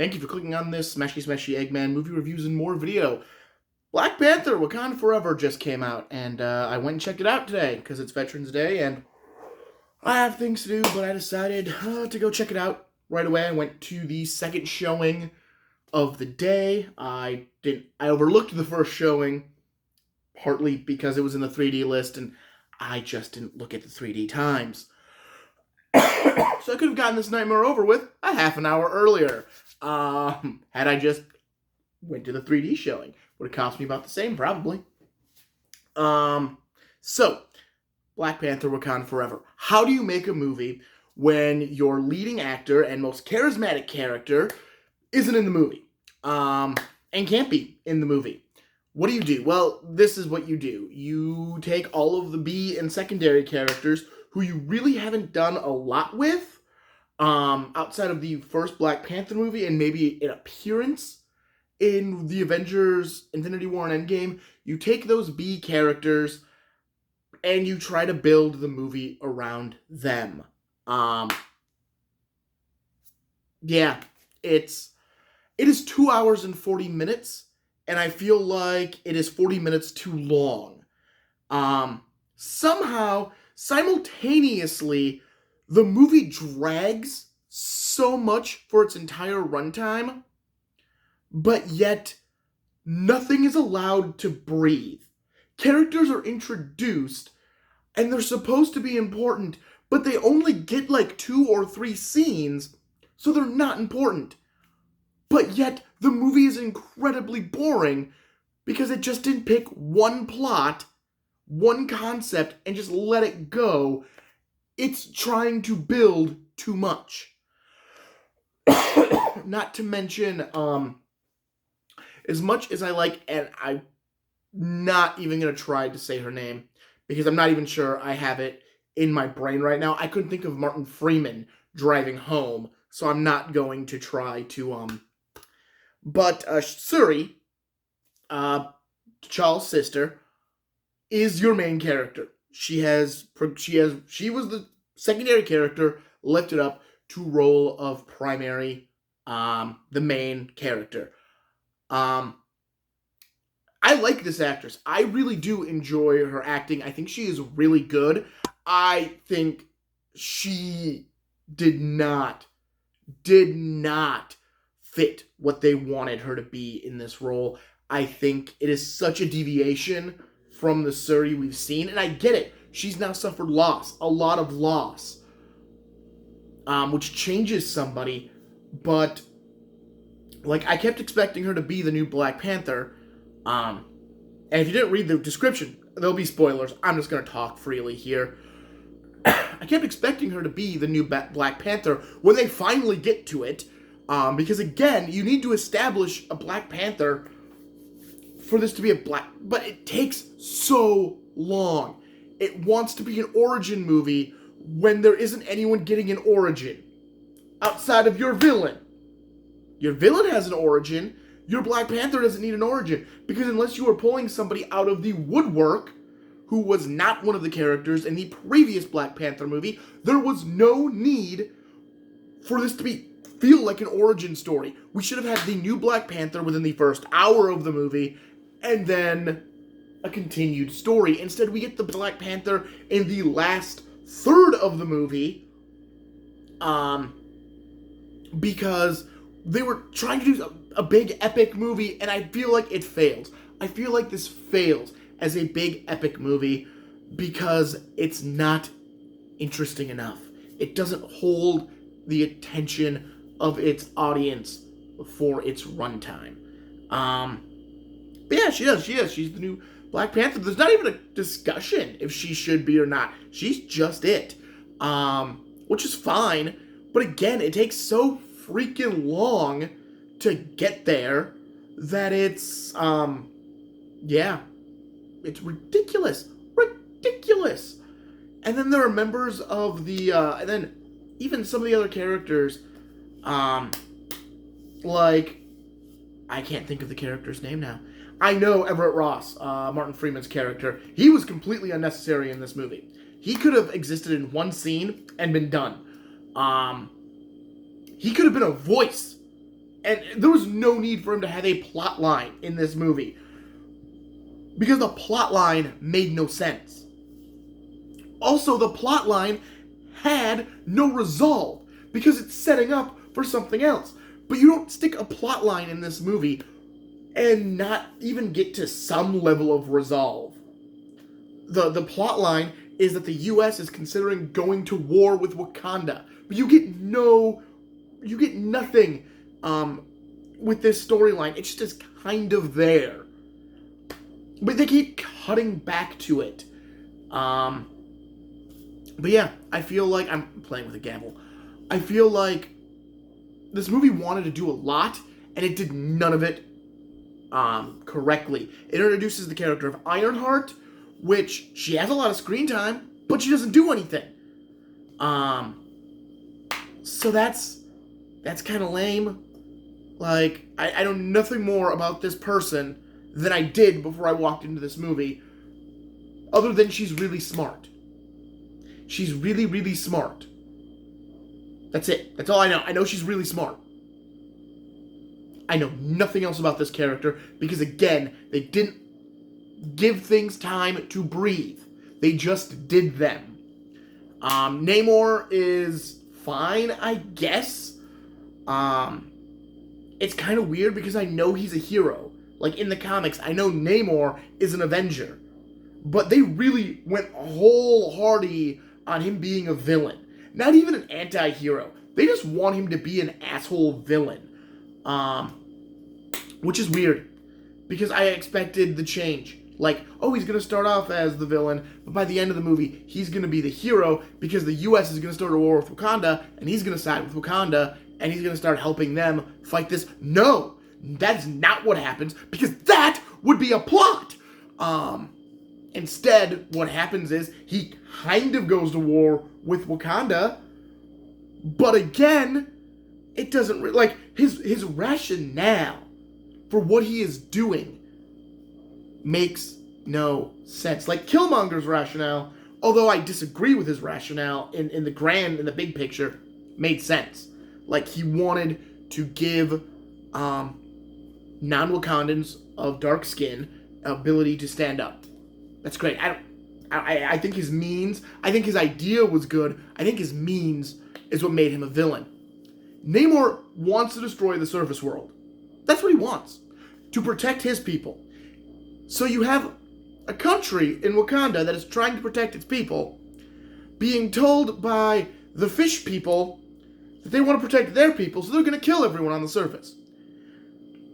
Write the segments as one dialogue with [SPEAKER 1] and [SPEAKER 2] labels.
[SPEAKER 1] Thank you for clicking on this Smashy Smashy Eggman movie reviews and more video. Black Panther Wakanda Forever just came out, and I went and checked it out today because it's Veterans Day, and I have things to do, but I decided to go check it out right away. I went to the second showing of the day. I overlooked the first showing, partly because it was in the 3D list, and I just didn't look at the 3D times. So I could have gotten this nightmare over with a half an hour earlier. Had I just went to the 3D showing. Would have cost me about the same, probably. So, Black Panther Wakanda Forever. How do you make a movie when your leading actor and most charismatic character isn't in the movie? And can't be in the movie. What do you do? Well, this is what you do. You take all of the B and secondary characters who you really haven't done a lot with, outside of the first Black Panther movie and maybe an appearance in the Avengers Infinity War and Endgame. You take those B characters and you try to build the movie around them. Yeah, it is 2 hours and 40 minutes, and I feel like it is 40 minutes too long. Somehow, simultaneously, the movie drags so much for its entire runtime, but yet nothing is allowed to breathe. Characters are introduced, and they're supposed to be important, but they only get like 2 or 3 scenes, so they're not important. But yet, the movie is incredibly boring because it just didn't pick one plot, one concept, and just let it go. It's trying to build too much. Not to mention, as much as I like, and I'm not even going to try to say her name, because I'm not even sure I have it in my brain right now. I couldn't think of Martin Freeman driving home, so I'm not going to try to, But Shuri, T'Challa's sister, is your main character. She was the secondary character lifted up to role of primary, the main character. I like this actress. I really do enjoy her acting. I think she is really good. I think she did not fit what they wanted her to be in this role. I think it is such a deviation from the Shuri we've seen, and I get it. She's now suffered loss, a lot of loss, which changes somebody, but like, I kept expecting her to be the new Black Panther, and if you didn't read the description, there'll be spoilers. I'm just going to talk freely here. I kept expecting her to be the new Black Panther when they finally get to it, because again, you need to establish a Black Panther for this to be a but it takes so long. It wants to be an origin movie when there isn't anyone getting an origin outside of your villain. Your villain has an origin. Your Black Panther doesn't need an origin, because unless you are pulling somebody out of the woodwork who was not one of the characters in the previous Black Panther movie, there was no need for this to feel like an origin story. We should have had the new Black Panther within the first hour of the movie, and then a continued story. Instead, we get the Black Panther in the last third of the movie, because they were trying to do a big epic movie, and I feel like it failed. I feel like this fails as a big epic movie because it's not interesting enough. It doesn't hold the attention of its audience for its runtime. But yeah, she does. She's the new Black Panther. There's not even a discussion if she should be or not. She's just it. Which is fine. But again, it takes so freaking long to get there that it's, it's ridiculous. Ridiculous. And then there are members of the, and then even some of the other characters, like, I can't think of the character's name now. I know Everett Ross, Martin Freeman's character. He was completely unnecessary in this movie. He could have existed in one scene and been done. He could have been a voice And there was no need for him to have a plot line in this movie. Because the plot line made no sense. Also, the plot line had no resolve. Because it's setting up for something else. But you don't stick a plot line in this movie and not even get to some level of resolve. The plot line is that the U.S. is considering going to war with Wakanda. But you get nothing with this storyline. It just is kind of there. But they keep cutting back to it. But yeah, I feel like I'm playing with a gavel. I feel like this movie wanted to do a lot, and it did none of it correctly. It introduces the character of Ironheart, which she has a lot of screen time, but she doesn't do anything. So that's kind of lame. Like, I know nothing more about this person than I did before I walked into this movie, other than she's really smart. She's really, really smart. That's it. That's all I know. I know she's really smart. I know nothing else about this character because, again, they didn't give things time to breathe. They just did them. Namor is fine, I guess. It's kind of weird because I know he's a hero. Like, in the comics, I know Namor is an Avenger. But they really went wholehearted on him being a villain. Not even an anti-hero. They just want him to be an asshole villain. Which is weird. Because I expected the change. Like, oh, he's going to start off as the villain, but by the end of the movie, he's going to be the hero because the U.S. is going to start a war with Wakanda, and he's going to side with Wakanda, and he's going to start helping them fight this. No! That's not what happens, because that would be a plot! Instead, what happens is, he kind of goes to war with Wakanda, but again, it doesn't, like, his rationale for what he is doing makes no sense. Like, Killmonger's rationale, although I disagree with his rationale in the big picture, made sense. Like, he wanted to give non-Wakandans of dark skin ability to stand up. That's great. I think his means, I think his idea was good. I think his means is what made him a villain. Namor wants to destroy the surface world. That's what he wants. To protect his people. So you have a country in Wakanda that is trying to protect its people being told by the fish people that they want to protect their people, so they're going to kill everyone on the surface.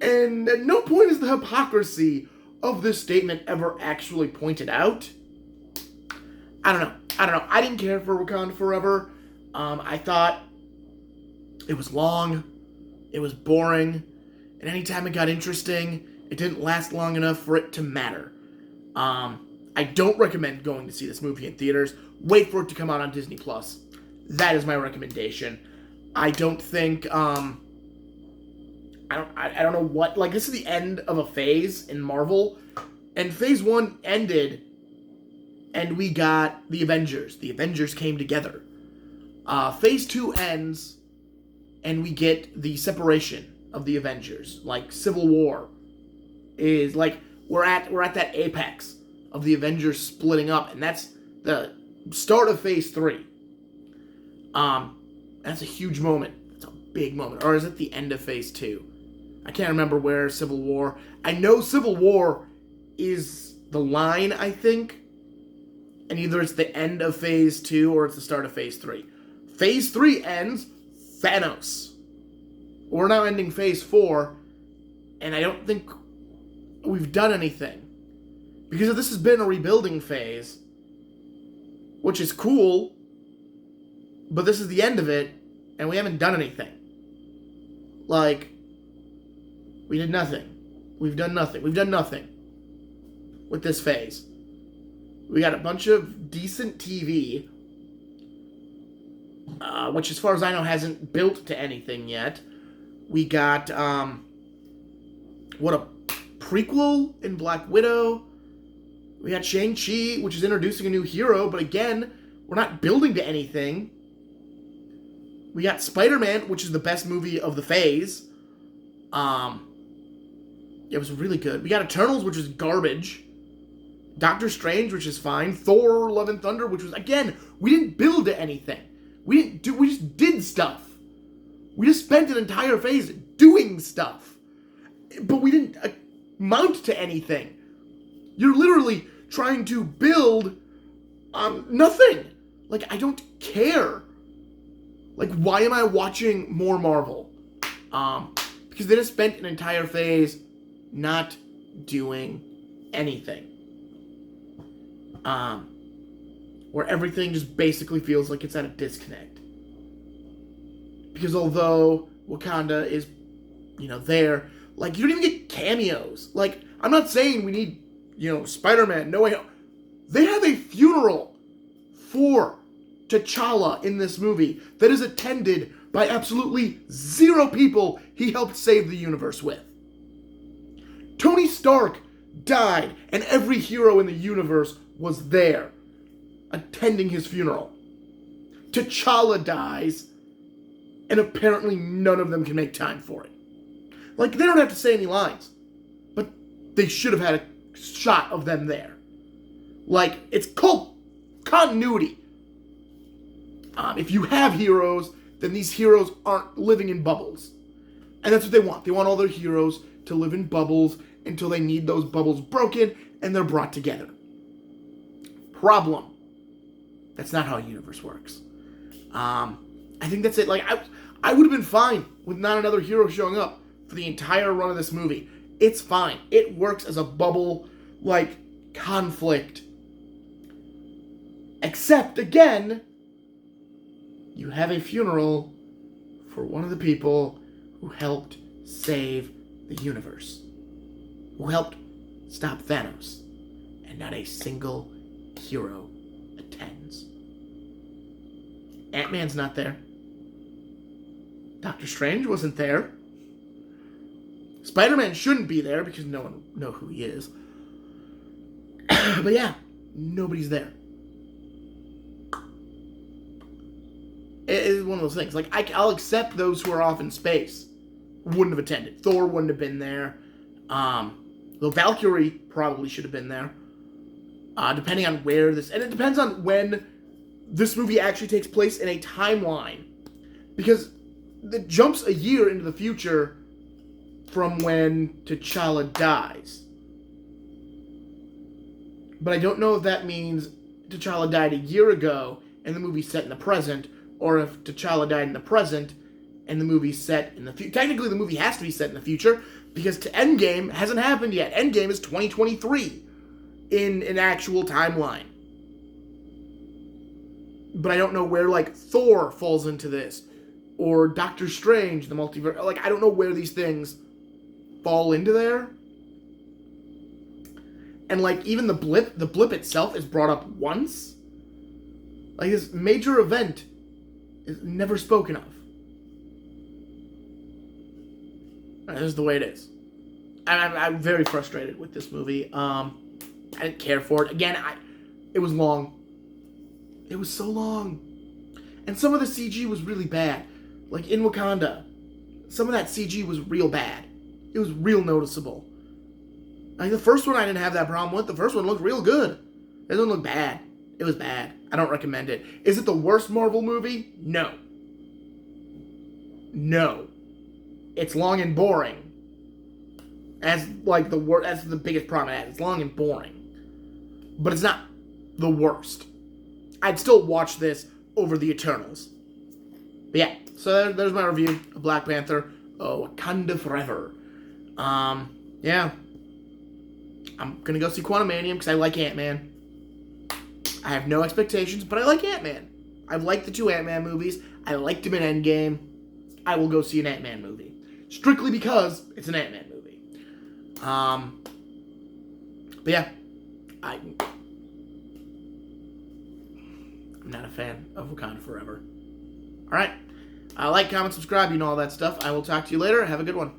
[SPEAKER 1] And at no point is the hypocrisy of this statement ever actually pointed out. I don't know. I didn't care for Wakanda Forever. I thought it was long. It was boring. And anytime it got interesting, it didn't last long enough for it to matter. I don't recommend going to see this movie in theaters. Wait for it to come out on Disney+. That is my recommendation. I don't think, I don't know what, like, this is the end of a phase in Marvel, and phase 1 ended, and we got the Avengers. The Avengers came together. Phase 2 ends, and we get the separation of the Avengers. Like, Civil War is, like, we're at that apex of the Avengers splitting up, and that's the start of phase 3. That's a huge moment. It's a big moment. Or is it the end of phase 2? I can't remember where Civil War... I know Civil War is the line, I think. And either it's the end of phase 2 or it's the start of phase 3. Phase 3 ends Thanos. We're now ending phase 4. And I don't think we've done anything. Because this has been a rebuilding phase. Which is cool. But this is the end of it. And we haven't done anything. Like... we did nothing. We've done nothing. We've done nothing with this phase. We got a bunch of decent TV, which as far as I know hasn't built to anything yet. We got, what, a prequel in Black Widow. We got Shang-Chi, which is introducing a new hero, but again, we're not building to anything. We got Spider-Man, which is the best movie of the phase. Um, it was really good. We got Eternals, which is garbage. Doctor Strange, which is fine. Thor: Love and Thunder, which was, again, we didn't build to anything. We just did stuff. We just spent an entire phase doing stuff. But we didn't amount to anything. You're literally trying to build nothing. Like, I don't care. Like, why am I watching more Marvel? Because they just spent an entire phase not doing anything. Where everything just basically feels like it's at a disconnect. Because although Wakanda is, there, like, you don't even get cameos. Like, I'm not saying we need, Spider-Man, No Way Home. They have a funeral for T'Challa in this movie that is attended by absolutely 0 people he helped save the universe with. Tony Stark died, and every hero in the universe was there, attending his funeral. T'Challa dies, and apparently none of them can make time for it. Like, they don't have to say any lines, but they should have had a shot of them there. Like, it's called continuity. If you have heroes, then these heroes aren't living in bubbles. And that's what they want. They want all their heroes to live in bubbles until they need those bubbles broken and they're brought together. Problem. That's not how a universe works. I think that's it. Like, I would have been fine with not another hero showing up for the entire run of this movie. It's fine. It works as a bubble, like, conflict. Except, again, you have a funeral for one of the people who helped save the universe. Who helped stop Thanos. And not a single hero attends. Ant-Man's not there. Doctor Strange wasn't there. Spider-Man shouldn't be there because no one knows who he is. But yeah, nobody's there. It is one of those things. Like, I'll accept those who are off in space wouldn't have attended. Thor wouldn't have been there. Though Valkyrie probably should have been there. Depending on where this... And it depends on when this movie actually takes place in a timeline. Because it jumps a year into the future from when T'Challa dies. But I don't know if that means T'Challa died a year ago and the movie's set in the present, or if T'Challa died in the present and the movie's set in the future. Technically, the movie has to be set in the future because Endgame hasn't happened yet. Endgame is 2023 in an actual timeline. But I don't know where, like, Thor falls into this, or Doctor Strange, the multiverse. Like, I don't know where these things fall into there. And, like, even the blip itself is brought up once. Like, this major event is never spoken of. This is the way it is. I'm very frustrated with this movie. I didn't care for it. Again, it was long. It was so long. And some of the CG was really bad. Like in Wakanda, some of that CG was real bad. It was real noticeable. Like the first one I didn't have that problem with. The first one looked real good. It doesn't look bad. It was bad. I don't recommend it. Is it the worst Marvel movie? No. No. It's long and boring. That's like that's the biggest problem it has. It's long and boring. But it's not the worst. I'd still watch this over the Eternals. But yeah, so there's my review of Black Panther. Wakanda Forever. Yeah. I'm gonna go see Quantumanium because I like Ant-Man. I have no expectations, but I like Ant-Man. I've liked the 2 Ant-Man movies. I liked him in Endgame. I will go see an Ant-Man movie. Strictly because it's an Ant-Man movie. But yeah. I'm not a fan of Wakanda Forever. Alright. Like, comment, subscribe, you know all that stuff. I will talk to you later. Have a good one.